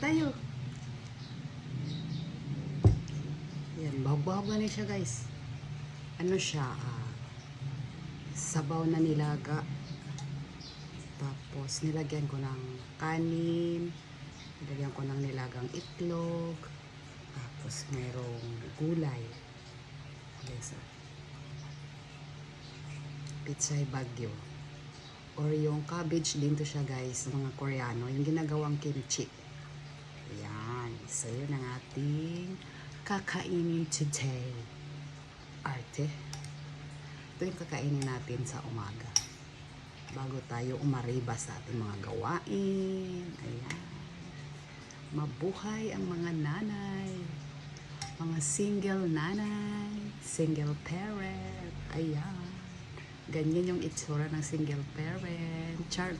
tayo. Yan, bahog-bahog na siya guys. Ano siya, sabaw na nilaga. Tapos nilagyan ko ng kanin. Nilagyan ko ng nilagang itlog. Tapos mayroong gulay. Guys, pitsay bagyo. Or yung cabbage din to siya guys, mga Koreano. Yung ginagawang kimchi. Ayan. So yun ang ating kakainin today. Arte. Ito yung kakainin natin sa umaga. Bago tayo umariba sa ating mga gawain. Ayan. Mabuhay ang mga nanay. Mga single nanay. Single parent. Ayan. Ganyan yung itsura ng single parent. Chart.